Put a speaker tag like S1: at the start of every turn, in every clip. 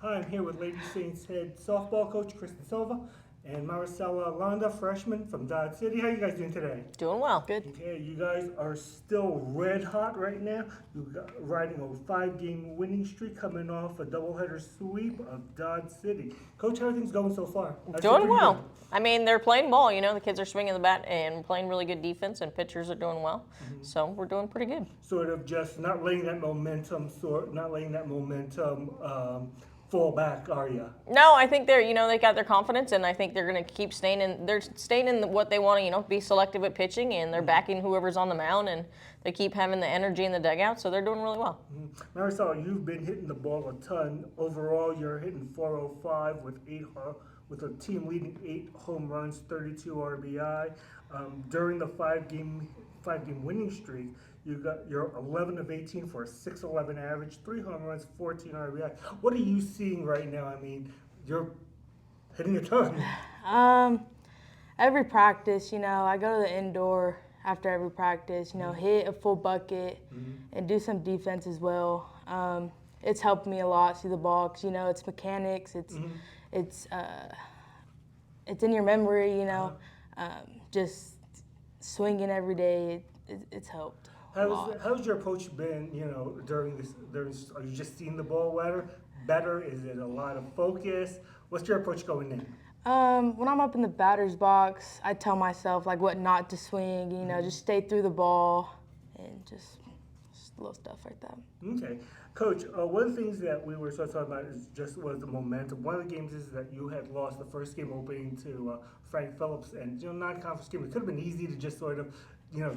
S1: Hi, I'm here with Lady Saints head softball coach Kristen Silva and Marisela Landa, freshman from Dodge City. How you guys doing today?
S2: Doing well. Good.
S1: Okay, you guys are still red hot right now. You got riding a 5-game winning streak, coming off a doubleheader sweep of Dodge City. Coach, how are things going so far?
S2: Doing well. I mean, they're playing ball. The kids are swinging the bat and playing really good defense, and pitchers are doing well. So we're doing pretty good.
S1: Sort of just not letting that momentum, fall back, are you?
S2: No, I think they got their confidence, and I think they're going to keep staying in. They're staying in what they want to, be selective at pitching, and they're backing whoever's on the mound, and they keep having the energy in the dugout, so they're doing really well.
S1: Marisela, you've been hitting the ball a ton. Overall, you're hitting 405 with a team leading 8 home runs, 32 RBI. During the five-game winning streak, you're 11 of 18 for a 6.11 average, 3 home runs, 14 RBI. What are you seeing right now? I mean, you're hitting a ton.
S3: Every practice, I go to the indoor after every practice, hit a full bucket and do some defense as well. It's helped me a lot, see the ball, 'cause, it's mechanics, it's in your memory, just swinging every day, it's helped.
S1: How's your approach been, during this? Are you just seeing the ball better? Is it a lot of focus? What's your approach going in?
S3: When I'm up in the batter's box, I tell myself what not to swing, just stay through the ball and just little stuff like that.
S1: Okay. Coach, one of the things that we were sort of talking about was the momentum. One of the games is that you had lost the first game opening to Frank Phillips, and non-conference game. It could have been easy to just sort of,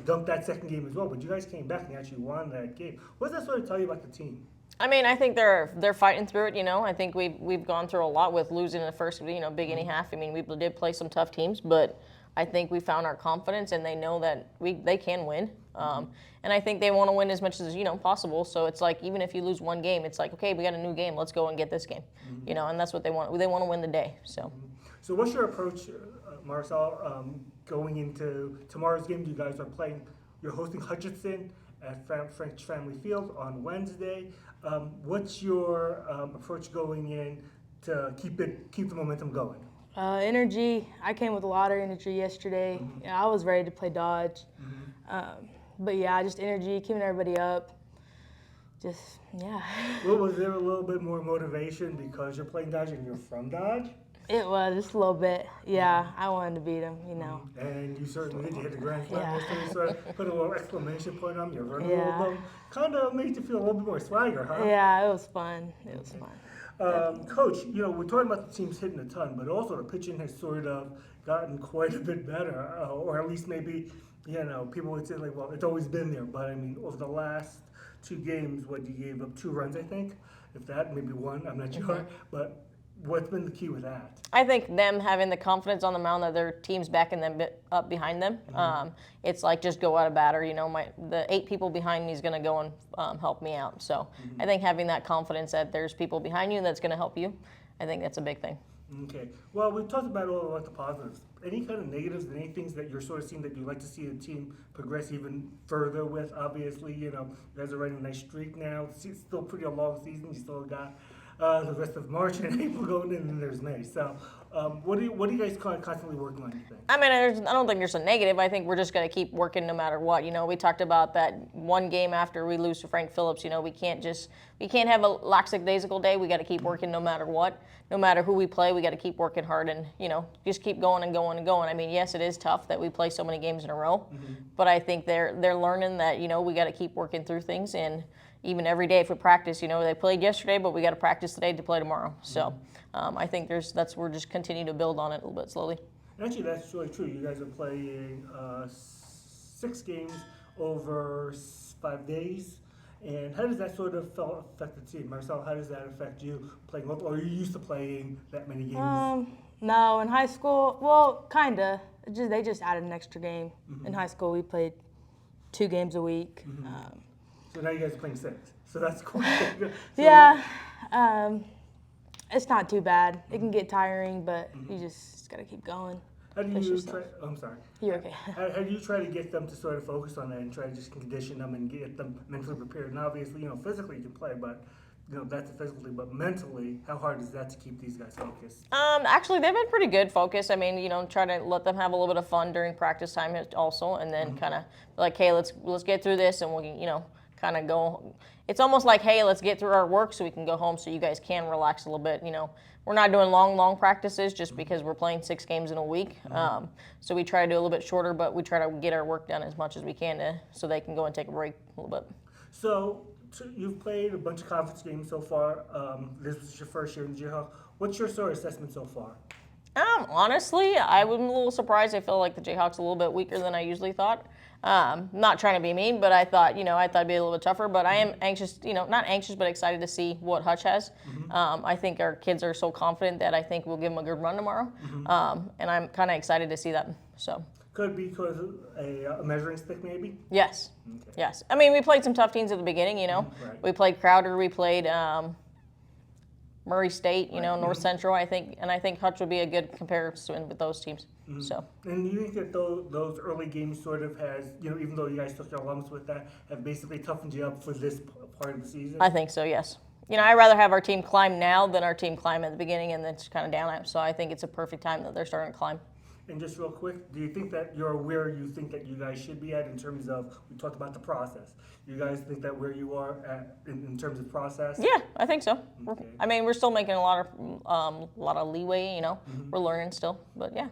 S1: dump that second game as well, but you guys came back and actually won that game. What does that sort of tell you about the team?
S2: I mean, I think they're fighting through it. I think we've gone through a lot with losing in the first, big inning half. I mean, we did play some tough teams, but I think we found our confidence, and they know that they can win. And I think they want to win as much as possible. So it's like, even if you lose one game, it's like, okay, we got a new game. Let's go and get this game. And that's what they want. They want to win the day. So.
S1: So what's your approach, Marisela, going into tomorrow's game? You guys are playing. You're hosting Hutchinson at French Family Field on Wednesday. What's your approach going in to keep the momentum going?
S3: Energy. I came with a lot of energy yesterday. I was ready to play Dodge. But yeah, just energy, keeping everybody up.
S1: Well, was there a little bit more motivation because you're playing Dodge and you're from Dodge?
S3: It was just a little bit. Yeah, I wanted to beat him,
S1: And you certainly did. You hit the grand slam yesterday, so put a little exclamation point on your run.
S3: Yeah.
S1: Kind of made you feel a little bit more swagger, huh?
S3: Yeah, it was fun. It was fun.
S1: Coach, we're talking about the teams hitting a ton, but also the pitching has sort of gotten quite a bit better, or at least maybe, people would say well, it's always been there. But I mean, over the last 2 games, you gave up 2 runs, I think, if that, maybe 1, I'm not sure. But what's been the key with that?
S2: I think them having the confidence on the mound that their team's backing them up behind them. It's like, just go out of batter. The 8 people behind me is going to go and help me out. So I think having that confidence that there's people behind you that's going to help you, I think that's a big thing.
S1: Okay. Well, we've talked about all about the positives. Any kind of negatives, any things that you're sort of seeing that you'd like to see the team progress even further with? Obviously, you guys are riding a nice streak now. It's still pretty a long season. You still got the rest of March and April going in, and there's May. So, what are you guys constantly working on, you think?
S2: I mean, I don't think there's a negative. I think we're just going to keep working no matter what. We talked about that one game after we lose to Frank Phillips. We can't have a lackadaisical day. We got to keep working no matter what. No matter who we play, we got to keep working hard and, just keep going and going and going. I mean, yes, it is tough that we play so many games in a row, but I think they're learning that, we got to keep working through things. And even every day if we practice, they played yesterday, but we got to practice today to play tomorrow. So I think we're just continuing to build on it a little bit slowly.
S1: Actually, that's really true. You guys are playing 6 games over 5 days. And how does that sort of affect the team? Marisela, how does that affect you playing? Or are you used to playing that many games?
S3: No, in high school, well, kind of. They just added an extra game. In high school, we played 2 games a week.
S1: So now you guys are playing 6. So that's cool.
S3: Yeah. It's not too bad. It can get tiring, but you just got to keep going.
S1: How do you try? I'm sorry.
S3: You're okay.
S1: How do you try to get them to sort of focus on that and try to just condition them and get them mentally prepared? And obviously, physically you can play, but that's the physical thing, but mentally, how hard is that to keep these guys focused?
S2: Actually, they've been pretty good focused. I mean, try to let them have a little bit of fun during practice time also, and then kind of like, hey, let's get through this, and we can, kind of go. It's almost like, hey, let's get through our work so we can go home, so you guys can relax a little bit. We're not doing long practices just because we're playing 6 games in a week. So we try to do a little bit shorter, but we try to get our work done as much as we can so they can go and take a break a little bit.
S1: So you've played a bunch of conference games so far. This was your first year in the Jayhawks. What's your sort of assessment so far?
S2: Honestly, I was a little surprised. I feel like the Jayhawks a little bit weaker than I usually thought. Not trying to be mean, but I thought, it'd be a little bit tougher. But I am anxious, not anxious, but excited to see what Hutch has. I think our kids are so confident that I think we'll give them a good run tomorrow. And I'm kind of excited to see that. So.
S1: Could be because of a measuring stick, maybe?
S2: Yes.
S1: Okay.
S2: Yes. I mean, we played some tough teams at the beginning,
S1: Right.
S2: We played Crowder, we played Murray State, North Central, I think Hutch would be a good comparison with those teams. So.
S1: And you think that those early games sort of has, even though you guys took your lumps with that, have basically toughened you up for this part of the season?
S2: I think so, yes. I'd rather have our team climb now than our team climb at the beginning and then just kind of down. So I think it's a perfect time that they're starting to climb.
S1: And just real quick, do you think that you're where you think that you guys should be at in terms of, we talked about the process. You guys think that where you are at in terms of process?
S2: Yeah, I think so.
S1: Okay.
S2: We're still making a lot of leeway, We're learning still, but yeah.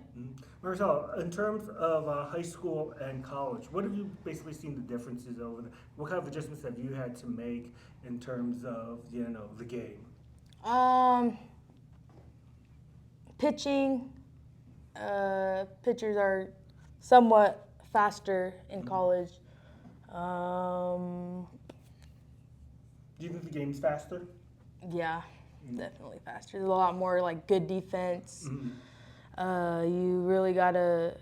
S1: Marisela, in terms of high school and college, what have you basically seen the differences over there? What kind of adjustments have you had to make in terms of, the game?
S3: Pitching. Pitchers are somewhat faster in college.
S1: Do you think the game's faster?
S3: Yeah, definitely faster. There's a lot more good defense. You really gotta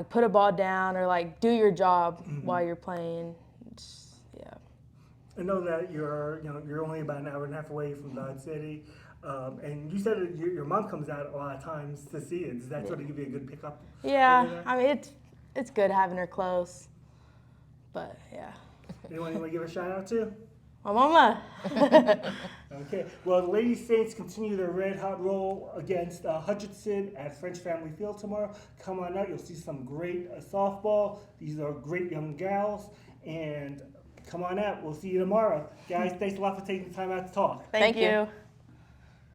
S3: put a ball down or do your job while you're playing. Yeah.
S1: I know that you're only about an hour and a half away from Dodge City. And you said that your mom comes out a lot of times to see it. Does that sort of give you a good pickup?
S3: Yeah, it's good having her close, but yeah.
S1: Anyone you want to give a shout out to?
S3: My mama.
S1: Okay. Well, the Lady Saints continue their red hot roll against Hutchinson at French Family Field tomorrow. Come on out. You'll see some great softball. These are great young gals. And come on out. We'll see you tomorrow. Guys, thanks a lot for taking the time out to talk.
S2: Thank you.